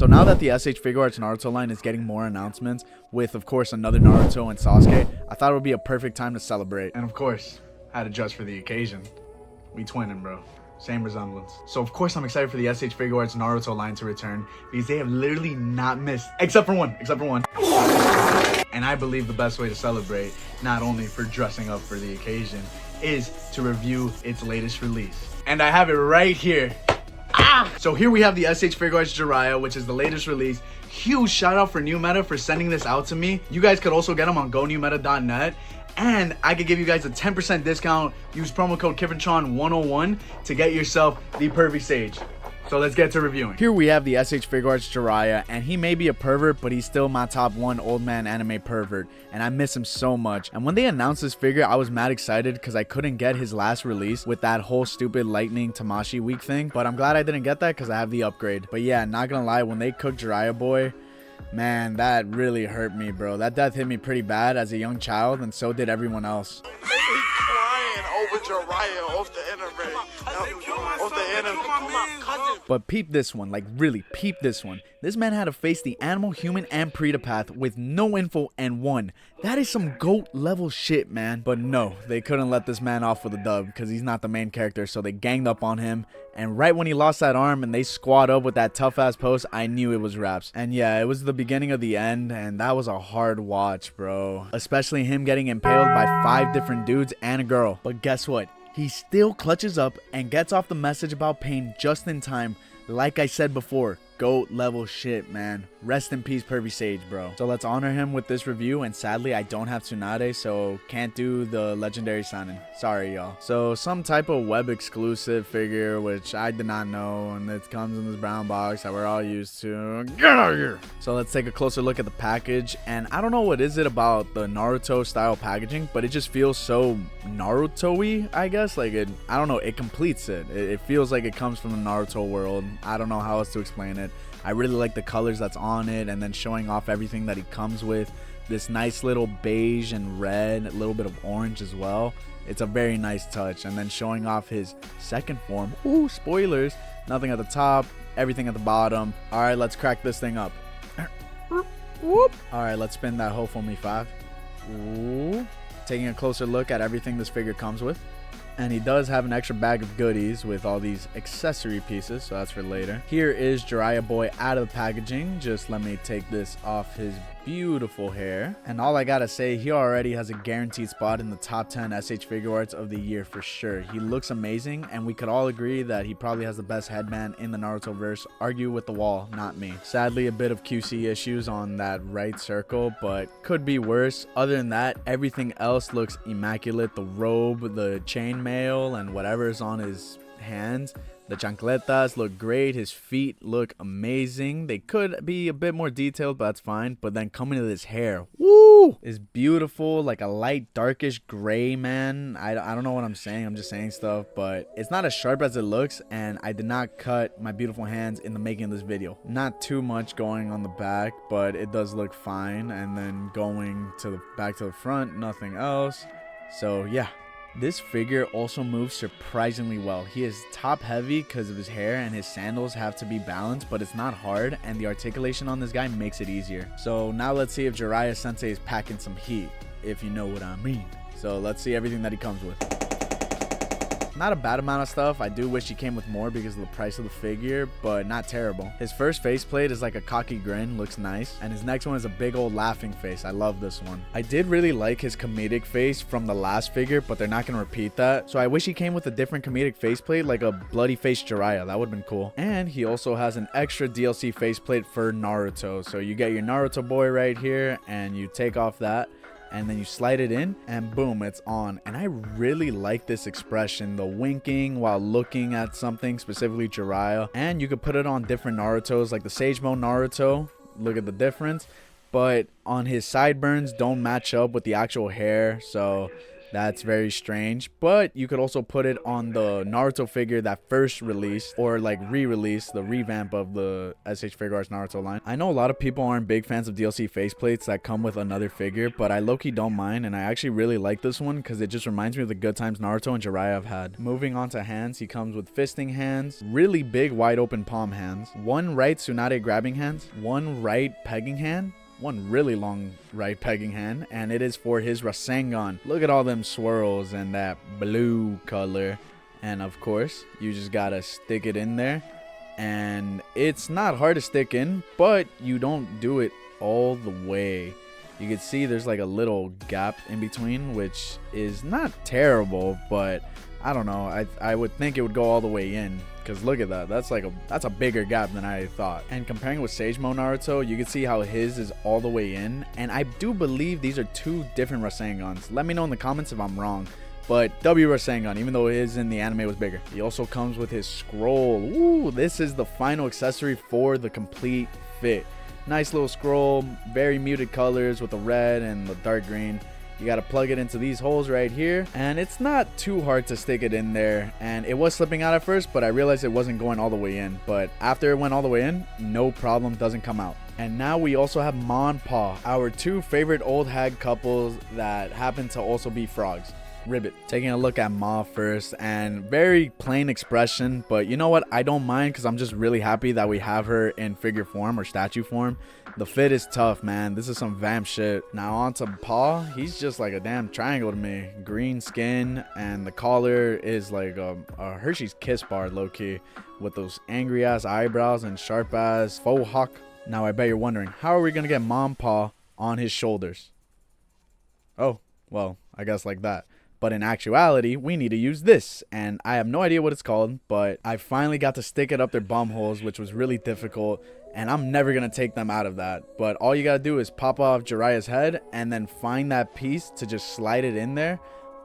So now that the SH Figuarts Naruto line is getting more announcements, with of course another Naruto and Sasuke, I thought it would be a perfect time to celebrate. And of course, had to just for the occasion. We twinning, bro. Same resemblance. So of course I'm excited for the SH Figuarts Naruto line to return because they have literally not missed, except for one. And I believe the best way to celebrate, not only for dressing up for the occasion, is to review its latest release. And I have it right here. So here we have the SH Figuarts Jiraiya, which is the latest release. Huge shout out for New Meta for sending this out to me. You guys could also get them on gonewmeta.net. And I could give you guys a 10% discount. Use promo code KIFFINTRON101 to get yourself the perfect sage. So let's get to reviewing. Here we have the SH Figuarts Jiraiya, and he may be a pervert, but he's still my top 1 old man anime pervert, and I miss him so much. And when they announced this figure, I was mad excited because I couldn't get his last release with that whole stupid Lightning Tamashi week thing, but I'm glad I didn't get that because I have the upgrade. But yeah, not gonna lie, when they cooked Jiraiya boy, man, that really hurt me, bro. That death hit me pretty bad as a young child, and so did everyone else. Jiraiya off the internet. But peep this one, like really peep this one. This man had to face the animal, human, and Predapath with no info and won. That is some GOAT level shit, man. But no, they couldn't let this man off with a dub because he's not the main character, so they ganged up on him. And right when he lost that arm and they squad up with that tough ass pose, I knew it was raps. And yeah, it was the beginning of the end, and that was a hard watch, bro. Especially him getting impaled by 5 different dudes and a girl. But guess what? He still clutches up and gets off the message about pain just in time. Like I said before, GOAT level shit, man. Rest in peace, Pervy Sage, bro. So let's honor him with this review, and sadly I don't have Tsunade, so can't do the legendary signing. Sorry, y'all. So some type of web exclusive figure, which I did not know, and it comes in this brown box that we're all used to. Get out of here! So let's take a closer look at the package, and I don't know what is it about the Naruto style packaging, but it just feels so Naruto-y, I guess. Like I don't know, it completes it. It feels like it comes from the Naruto world. I don't know how else to explain it. I really like the colors that's on it, and then showing off everything that he comes with. This nice little beige and red, a little bit of orange as well. It's a very nice touch. And then showing off his second form. Ooh, spoilers. Nothing at the top, everything at the bottom. All right, let's crack this thing up. Whoop. All right, let's spin that hoe for me 5. Ooh. Taking a closer look at everything this figure comes with. And he does have an extra bag of goodies with all these accessory pieces, so that's for later. Here is Jiraiya boy out of the packaging. Just let me take this off his beautiful hair. And all I gotta say, he already has a guaranteed spot in the top 10 SH Figuarts of the year for sure. He looks amazing, and we could all agree that he probably has the best headband in the Naruto verse. Argue with the wall, not me. Sadly, a bit of QC issues on that right circle, but could be worse. Other than that, everything else looks immaculate. The robe, the chainmail, and whatever's on his hands. The chancletas look great. His feet look amazing. They could be a bit more detailed, but that's fine. But then coming to this hair, woo, is beautiful. Like a light darkish gray, man. I don't know what I'm saying. I'm just saying stuff, but it's not as sharp as it looks. And I did not cut my beautiful hands in the making of this video. Not too much going on the back, but it does look fine. And then going to the back to the front, nothing else. So yeah. This figure also moves surprisingly well. He is top heavy because of his hair, and his sandals have to be balanced, but it's not hard, and the articulation on this guy makes it easier. So now let's see if Jiraiya Sensei is packing some heat, if you know what I mean. So let's see everything that he comes with. Not a bad amount of stuff. I do wish he came with more because of the price of the figure, but not terrible. His first faceplate is like a cocky grin, looks nice. And his next one is a big old laughing face. I love this one. I did really like his comedic face from the last figure, but they're not going to repeat that. So I wish he came with a different comedic faceplate, like a bloody face Jiraiya. That would have been cool. And he also has an extra DLC faceplate for Naruto. So you get your Naruto boy right here, and you take off that. And then you slide it in and boom, it's on. And I really like this expression, the winking while looking at something, specifically Jiraiya. And you could put it on different Narutos, like the Sage Mode Naruto. Look at the difference. But on his sideburns don't match up with the actual hair. So That's very strange, but you could also put it on the Naruto figure that first released, or like re-release, the revamp of the SH Figuarts Naruto line. I know a lot of people aren't big fans of DLC faceplates that come with another figure, but I low-key don't mind, and I actually really like this one because it just reminds me of the good times Naruto and Jiraiya have had. Moving on to hands, he comes with fisting hands, really big wide open palm hands, one right Tsunade grabbing hands, one right pegging hand, one really long right pegging hand, and it is for his Rasengan. Look at all them swirls and that blue color, and of course you just gotta stick it in there, and it's not hard to stick in, but you don't do it all the way. You can see there's like a little gap in between, which is not terrible, but I don't know, I would think it would go all the way in, because look at that, that's a bigger gap than I thought. And comparing with Sage Mode Naruto, you can see how his is all the way in, and I do believe these are two different Rasengans. Let me know in the comments if I'm wrong, but W Rasengan, even though his in the anime was bigger. He also comes with his scroll. Ooh, this is the final accessory for the complete fit. Nice little scroll, very muted colors with the red and the dark green. You got to plug it into these holes right here, and it's not too hard to stick it in there, and it was slipping out at first, but I realized it wasn't going all the way in. But after it went all the way in, no problem, doesn't come out. And now we also have Ma and Pa, our two favorite old hag couples that happen to also be frogs. Ribbit. Taking a look at Ma first, and very plain expression, but you know what, I don't mind because I'm just really happy that we have her in figure form or statue form. The fit is tough, man. This is some vamp shit. Now on to Pa. He's just like a damn triangle to me. Green skin, and the collar is like a Hershey's Kiss bar low-key, with those angry ass eyebrows and sharp ass faux hawk. Now I bet you're wondering, how are we gonna get Ma and Pa on his shoulders? Oh, well, I guess like that. But in actuality, we need to use this, and I have no idea what it's called, but I finally got to stick it up their bum holes, which was really difficult, and I'm never going to take them out of that. But all you got to do is pop off Jiraiya's head, and then find that piece to just slide it in there,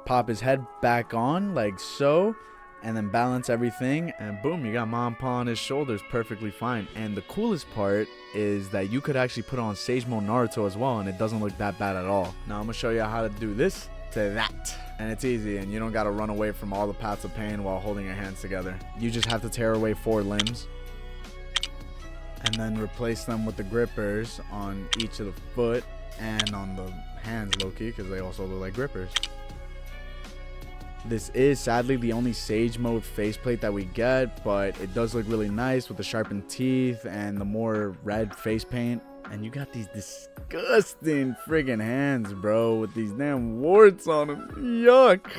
pop his head back on, like so, and then balance everything, and boom, you got Ma and Pa on his shoulders perfectly fine. And the coolest part is that you could actually put on Sage Mode Naruto as well, and it doesn't look that bad at all. Now I'm going to show you how to do this to that, and it's easy, and you don't got to run away from all the paths of pain while holding your hands together. You just have to tear away 4 limbs and then replace them with the grippers on each of the foot and on the hands, low-key, because they also look like grippers. This is sadly the only Sage Mode faceplate that we get, but it does look really nice with the sharpened teeth and the more red face paint. And you got these disgusting friggin' hands, bro, with these damn warts on them. Yuck.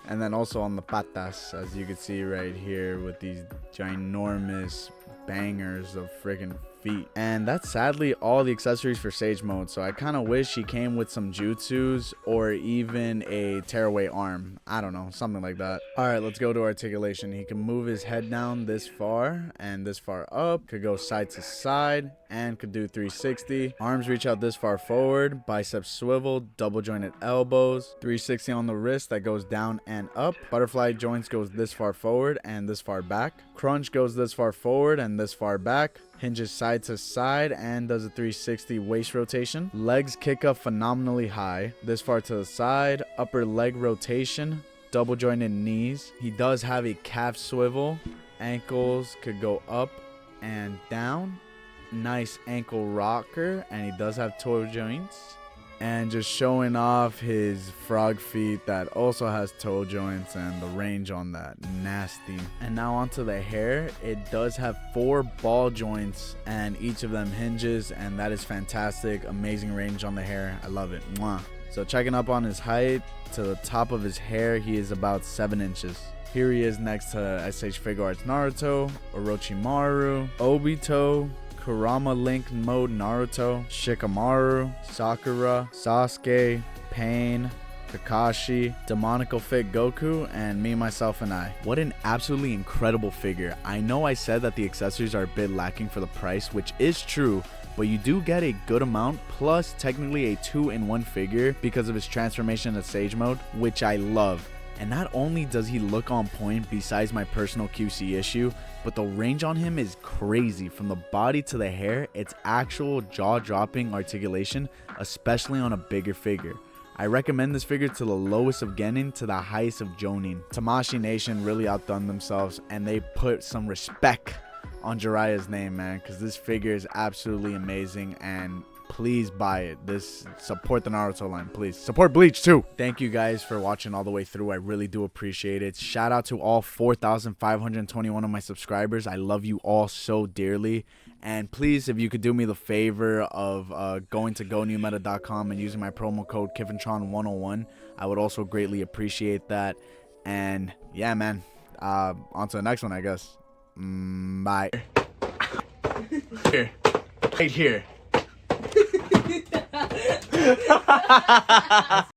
And then also on the patas, as you can see right here, with these ginormous bangers of friggin' feet. And that's sadly all the accessories for Sage Mode, so I kind of wish he came with some jutsus or even a tearaway arm. I don't know, something like that. Alright, let's go to articulation. He can move his head down this far and this far up, could go side to side, and could do 360. Arms reach out this far forward, biceps swivel, double jointed elbows, 360 on the wrist that goes down and up. Butterfly joints goes this far forward and this far back. Crunch goes this far forward and this far back. Hinges side to side and does a 360 waist rotation. Legs kick up phenomenally high, this far to the side. Upper leg rotation, double jointed knees. He does have a calf swivel. Ankles could go up and down. Nice ankle rocker, and he does have toe joints. And just showing off his frog feet that also has toe joints and the range on that, nasty. And now onto the hair. It does have 4 ball joints and each of them hinges, and that is fantastic. Amazing range on the hair, I love it. Mwah. So checking up on his height, to the top of his hair he is about 7 inches. Here he is next to SH Figuarts Naruto, Orochimaru, Obito, Kurama Link Mode Naruto, Shikamaru, Sakura, Sasuke, Pain, Kakashi, Demonical Fit Goku, and me, myself, and I. What an absolutely incredible figure. I know I said that the accessories are a bit lacking for the price, which is true, but you do get a good amount, plus technically a 2-in-1 figure because of his transformation to Sage Mode, which I love. And not only does he look on point besides my personal QC issue, but the range on him is crazy. From the body to the hair, it's actual jaw-dropping articulation, especially on a bigger figure. I recommend this figure to the lowest of Genin to the highest of Jonin. Tamashii Nation really outdone themselves, and they put some respect on Jiraiya's name, man, because this figure is absolutely amazing, and please buy it. Support the Naruto line, please. Support Bleach too. Thank you guys for watching all the way through. I really do appreciate it. Shout out to all 4,521 of my subscribers. I love you all so dearly. And please, if you could do me the favor of going to gonewmeta.com and using my promo code KiffenTron101, I would also greatly appreciate that. And yeah, man, on to the next one, I guess. Bye. Here. Right here.